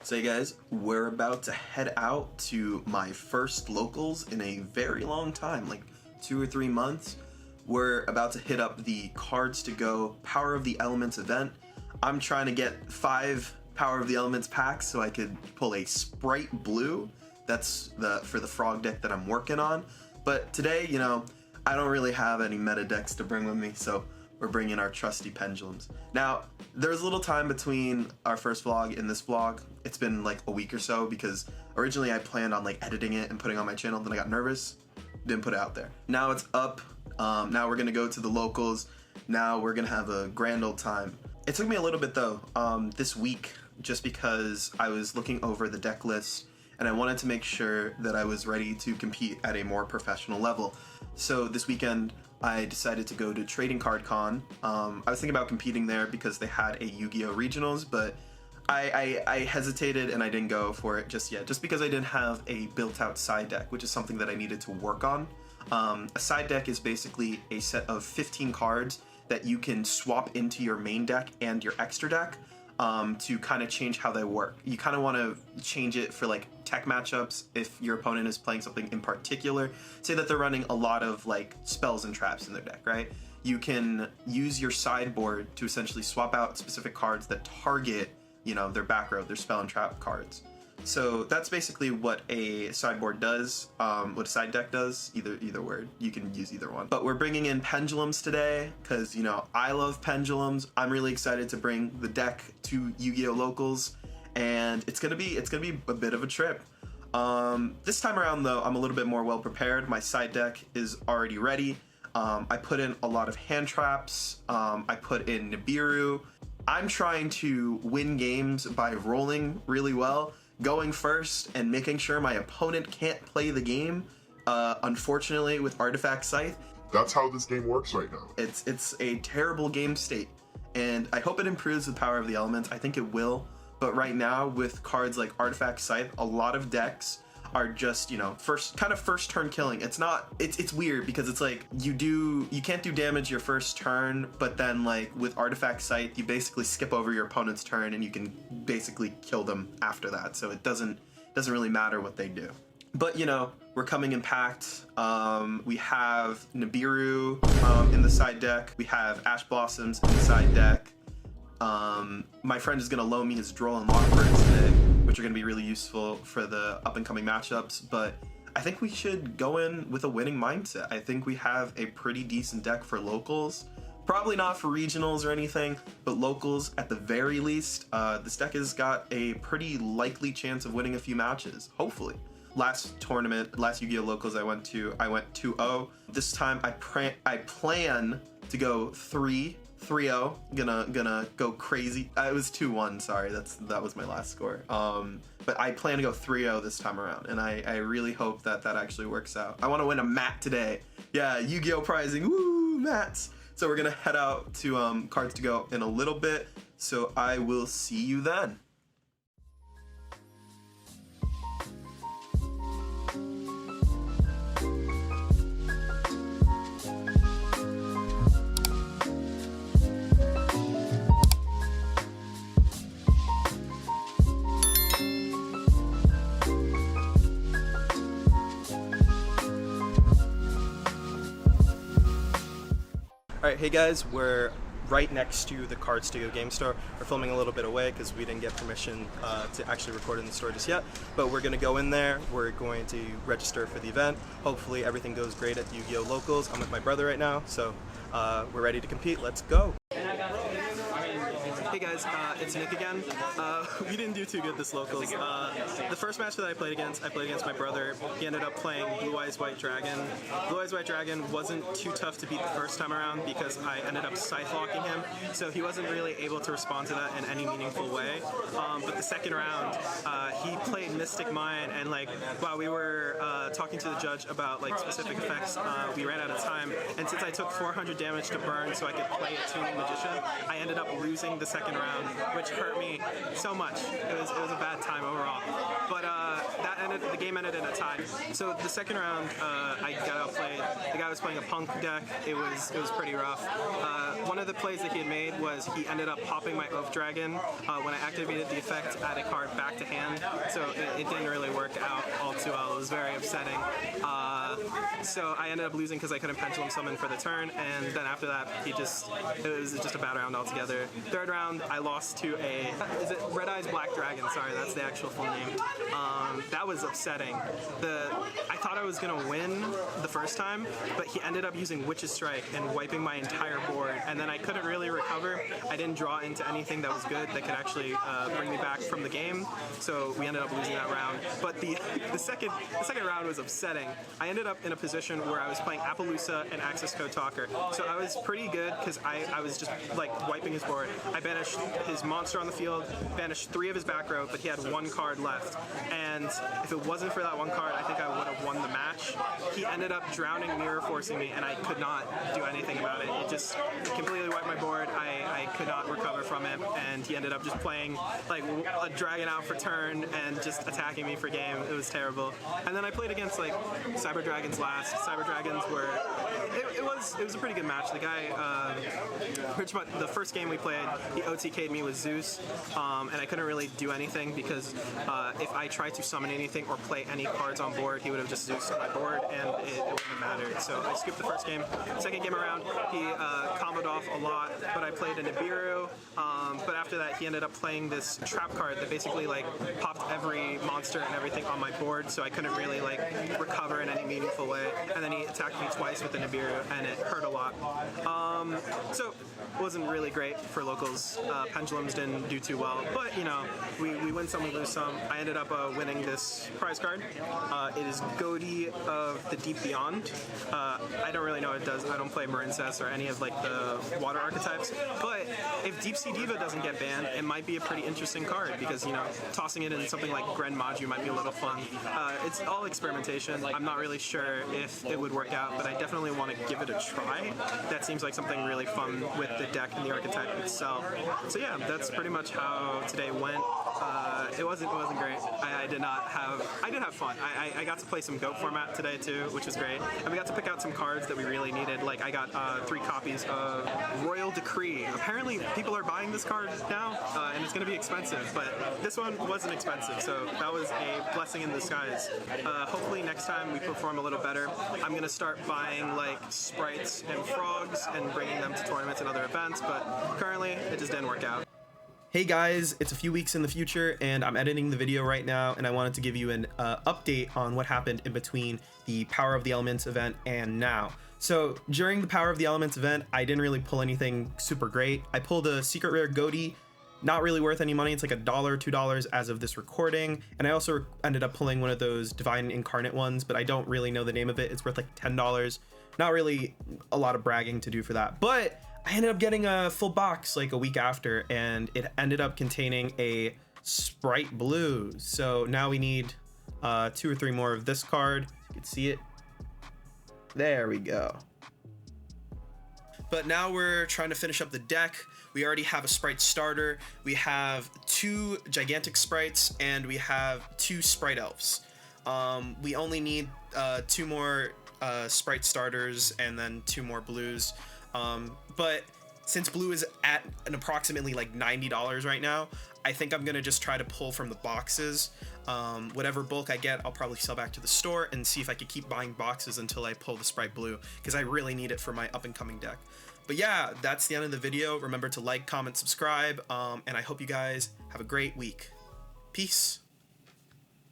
So hey guys, we're about to head out to my first locals in a very long time, like 2 or 3 months. We're about to hit up the Cards to Go Power of the Elements event. I'm trying to get 5 Power of the Elements packs so I could pull a Spright Blue. That's for the frog deck that I'm working on. But today, you know, I don't really have any meta decks to bring with me, so we're bringing our trusty pendulums. Now, there's a little time between our first vlog and this vlog. It's been like a week or so because originally I planned on like editing it and putting it on my channel, then I got nervous, didn't put it out there. Now it's up. Now we're gonna go to the locals. Now we're gonna have a grand old time. It took me a little bit though, this week, just because I was looking over the deck list and I wanted to make sure that I was ready to compete at a more professional level. So this weekend, I decided to go to Trading Card Con. I was thinking about competing there because they had a Yu-Gi-Oh! Regionals, but I hesitated and I didn't go for it just yet, just because I didn't have a built-out side deck, which is something that I needed to work on. A side deck is basically a set of 15 cards that you can swap into your main deck and your extra deck to kind of change how they work. You kind of want to change it for like tech matchups if your opponent is playing something in particular. Say that they're running a lot of like spells and traps in their deck, right? You can use your sideboard to essentially swap out specific cards that target, you know, their back row, their spell and trap cards. So that's basically what a sideboard does, what a side deck does, either word. You can use either one. But we're bringing in pendulums today because, you know, I love pendulums. I'm really excited to bring the deck to Yu-Gi-Oh! Locals, and it's gonna be a bit of a trip. This time around though, I'm a little bit more well prepared. My side deck is already ready. I put in a lot of hand traps. I put in Nibiru. I'm trying to win games by rolling really well, going first and making sure my opponent can't play the game, unfortunately, with Artifact Scythe. That's how this game works right now. It's a terrible game state, and I hope it improves with Power of the Elements. I think it will, but right now with cards like Artifact Scythe, a lot of decks are just, you know, first turn killing. It's weird because it's like you can't do damage your first turn, but then like with Artifact Scythe, you basically skip over your opponent's turn and you can basically kill them after that. So it doesn't really matter what they do. But you know, we're coming in packed. We have Nibiru in the side deck. We have Ash Blossoms in the side deck. My friend is gonna loan me his Droll and Lockbirds today, which are gonna be really useful for the up and coming matchups, but I think we should go in with a winning mindset. I think we have a pretty decent deck for locals. Probably not for regionals or anything, but locals at the very least. This deck has got a pretty likely chance of winning a few matches, hopefully. Last Yu-Gi-Oh! Locals I went 2-0. This time I plan to go 3-0, gonna go crazy. It was 2-1, sorry, that was my last score. But I plan to go 3-0 this time around, and I really hope that actually works out. I want to win a mat today. Yeah, Yu-Gi-Oh! Prizing, woo, mats. So we're gonna head out to Cards to Go in a little bit, so I will see you then. Alright, hey guys, we're right next to the Cards to Go game store. We're filming a little bit away because we didn't get permission to actually record in the store just yet, but we're going to go in there. We're going to register for the event. Hopefully everything goes great at the Yu-Gi-Oh! Locals. I'm with my brother right now, so we're ready to compete. Let's go! Hey guys, it's Nick again. We didn't do too good this locals. The first match that I played against my brother. He ended up playing Blue Eyes White Dragon. Blue Eyes White Dragon wasn't too tough to beat the first time around because I ended up scythe locking him, so he wasn't really able to respond to that in any meaningful way. But the second round, he played Mystic Mind, and like while we were talking to the judge about like specific effects, we ran out of time, and since I took 400 damage to burn so I could play a Tuning Magician, I ended up losing the second round, which hurt me so much. It was a bad time overall. But the game ended in a tie. So the second round, I got outplayed. The guy was playing a Punk deck. It was pretty rough. One of the plays that he had made was he ended up popping my Oath Dragon. When I activated the effect, to add a card back to hand, so it didn't really work out all too well. It was very upsetting. So I ended up losing because I couldn't pendulum summon for the turn, and then after that, it was just a bad round altogether. Third round, I lost to is it Red Eyes Black Dragon? Sorry, that's the actual full name. That was upsetting. I thought I was gonna win the first time, but he ended up using Witch's Strike and wiping my entire board, and then I couldn't really recover. I didn't draw into anything that was good that could actually bring me back from the game, so we ended up losing that round. But the second round was upsetting. I ended up in a position where I was playing Appaloosa and Access Code Talker, so I was pretty good because I was just like wiping his board. I banished his monster on the field, banished 3 of his back row, but he had 1 card left, and if it wasn't for that 1 card, I think I would have won the match. He ended up drowning, mirror forcing me, and I could not do anything about it. It just completely wiped my board. I could not recover from it, and he ended up just playing like a dragon out for turn and just attacking me for game. It was terrible. And then I played against like Cyber Dragons last. Cyber Dragons were it was a pretty good match. The guy, pretty much the first game we played, he OTK'd me with Zeus, and I couldn't really do anything because if I tried to summon anything or play any cards on board, he would have just Zeused my board, and it wouldn't have mattered. So I scooped the first game. Second game around, he comboed off a lot, but I played a Nibiru. But after that, he ended up playing this trap card that basically like popped every monster and everything on my board, so I couldn't really like recover in any meaningful way. And then he attacked me twice with the Nibiru, and it hurt a lot. So it wasn't really great for locals. Pendulums didn't do too well, but you know, we win some, we lose some. I ended up winning this prize card. It is Goatee of the Deep Beyond. I don't really know what it does. I don't play Marincess or any of like the water archetypes, but if Deep Sea Diva doesn't get banned, it might be a pretty interesting card because, you know, tossing it in something like Gren Maju might be a little fun. It's all experimentation. I'm not really sure if it would work out, but I definitely want to give it a try. That seems like something really fun with the deck and the archetype itself. So yeah, that's pretty much how today went. It wasn't great. I didn't have fun. I got to play some GOAT format today too, which was great. And we got to pick out some cards that we really needed. Like I got 3 copies of Royal Decree. Apparently people are buying this card now, and it's going to be expensive, but this one wasn't expensive, so that was a blessing in disguise. Hopefully next time we perform a little better. I'm going to start buying like sprites and frogs and bringing them to tournaments and other events, but currently it just didn't work out. Hey guys, it's a few weeks in the future and I'm editing the video right now, and I wanted to give you an update on what happened in between the Power of the Elements event and now. So during the Power of the Elements event, I didn't really pull anything super great. I pulled a secret rare Goatee, not really worth any money. It's like $1, $2 as of this recording. And I also ended up pulling one of those Divine Incarnate ones, but I don't really know the name of it. It's worth like $10. Not really a lot of bragging to do for that, but I ended up getting a full box like a week after, and it ended up containing a Spright Blue. So now we need 2 or 3 more of this card. You can see it. There we go. But now we're trying to finish up the deck. We already have a Sprite starter. We have 2 gigantic sprites, and we have 2 Sprite elves. We only need 2 more Sprite starters and then 2 more blues. But since blue is at an approximately like $90 right now, I think I'm gonna just try to pull from the boxes. Whatever bulk I get, I'll probably sell back to the store and see if I could keep buying boxes until I pull the Spright Blue, because I really need it for my up and coming deck. But yeah, that's the end of the video. Remember to like, comment, subscribe, and I hope you guys have a great week. Peace.